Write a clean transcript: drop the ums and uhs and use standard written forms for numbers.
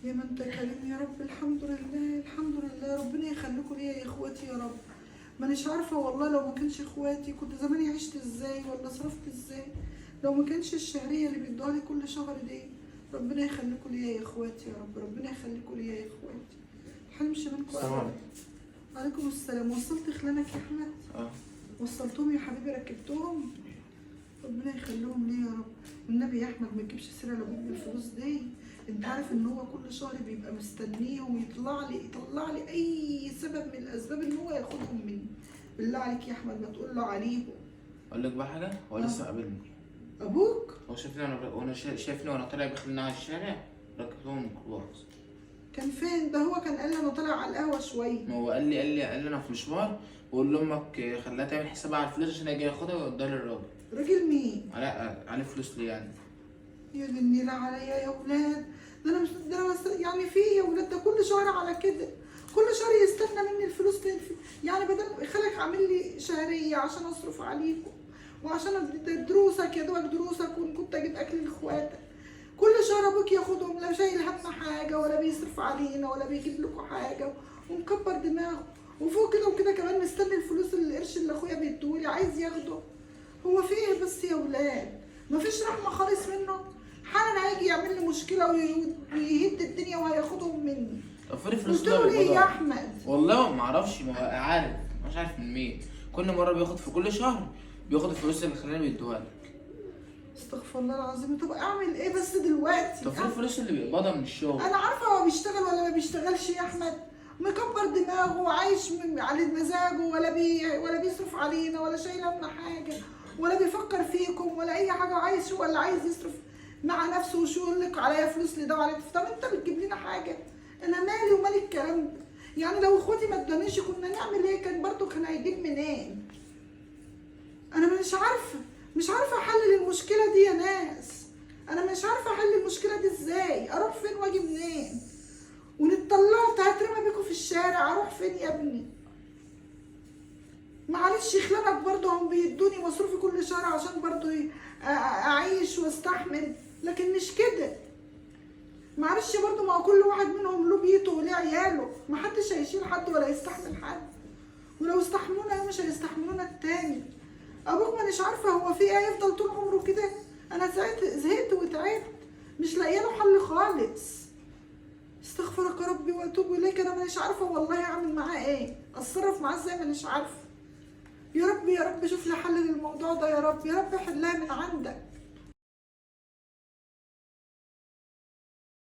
يا ما انت كريم يا رب. الحمد لله الحمد لله، ربنا يخليكم ليا يا اخواتي يا رب. مانيش عارفه والله، لو ما كانش اخواتي كنت زماني عشت ازاي ولا صرفت ازاي، لو ما كانش الشهريه اللي بيدوها لي كل شهر دي. ربنا يخليكم ليا يا اخواتي يا رب، ربنا يخليكم ليا يا اخواتي. حلمش منكم السلام أبداً. عليكم السلام. وصلت خلانك يا احمد؟ وصلتهم يا حبيبي، ركبتهم. ربنا يخليهم ليا يا رب. والنبي يا احمد ما تجيبش سيره لابوك بالفلوس دي. انت عارف ان هو كل شهر بيبقى مستنيه ويطلع لي اي سبب من الاسباب ان هو ياخدهم مني. بالله عليك يا احمد ما تقول له عليهم. اقول لك بقى حاجه، هو لسه قابلني. ابوك هو شافني وانا شايفني وانا طالع بخليني على الشارع، ركبتهم الميكروباص. كان فين ده؟ هو كان قال لي انا طالع على القهوه شويه. ما هو قال لي انا في مشوار، بقول لامك خليها تعمل حسابها على الفلوس عشان اجي اخدها واديها للراجل. راجل مين؟ على فلوس لي يعني. يا دي النيلة عليا يا ولاد. ده انا يعني في يا ولاد ده كل شهر على كده، كل شهر يستنى مني الفلوس يعني بدل خلك عامل لي شهريه عشان اصرف عليكم وعشان دروسك يا دوبك دروسك، وان كنت اجيب اكل لاخواتك. كل شهر ابوك ياخدهم، لا شايل هم حاجه ولا بيصرف علينا ولا بيجيب لكم حاجه، ومكبر دماغه. وفوق كده وكده كمان مستني الفلوس القرش اللي اخويا بيديهولي عايز ياخده. هو في ايه بس يا ولاد؟ مفيش رحمه خالص منه. حالا هيجي يعمل لي مشكله ويهد الدنيا وهياخدهم مني. طب فين الفلوس قلت له ليه يا احمد؟ والله ما اعرفش، ما هو عارف، مش عارف من مين. كل مره بياخد في كل شهر بياخد الفلوس اللي خلاني بيدوها لك. استغفر الله العظيم. طب اعمل ايه بس دلوقتي؟ طب فين الفلوس اللي بيقبضها من الشغل؟ انا عارفه هو بيشتغل ولا ما بيشتغلش يا احمد، مكبر دماغه وعايش على مزاجه، ولا بيصرف علينا ولا شايل هم حاجه ولا بيفكر فيكم ولا اي حاجه، عايش هو اللي عايز يصرف مع نفسه وشو يقول لك عليا فلوس لده وعليا. طب انت بتجيب لنا حاجه؟ انا مالي ومال الكلام ده؟ يعني لو اخواتي ما ادانيش كنا نعمل ايه؟ كان برضه كان هيجيب منين؟ انا مش عارفه احلل المشكله دي يا ناس. انا مش عارفه احل المشكله دي ازاي، اروح فين واجي منين؟ ونتطلعت هترمى بيكم في الشارع، اروح فين يا ابني؟ معلش خلانك برضه هم بيدوني مصروفي كل شهر عشان برضه اعيش واستحمل، لكن مش كده. معلش برضه ما هو كل واحد منهم له بيته وله عياله، محدش هيشيل حد ولا يستحمل حد، ولو استحملونا مش هيستحملونا التاني. ابوك مانيش عارفه هو في ايه، يفضل طول عمره كده؟ انا زهقت وتعبت، مش لاقيه له حل خالص. استغفرك يا ربي واتوب اليك. انا مانيش عارفه والله اعمل معاه ايه، اتصرف معاه ازاي مانيش عارفه. يا رب يا رب شوف لي حل للموضوع ده يا رب، يا رب حلها من عندك.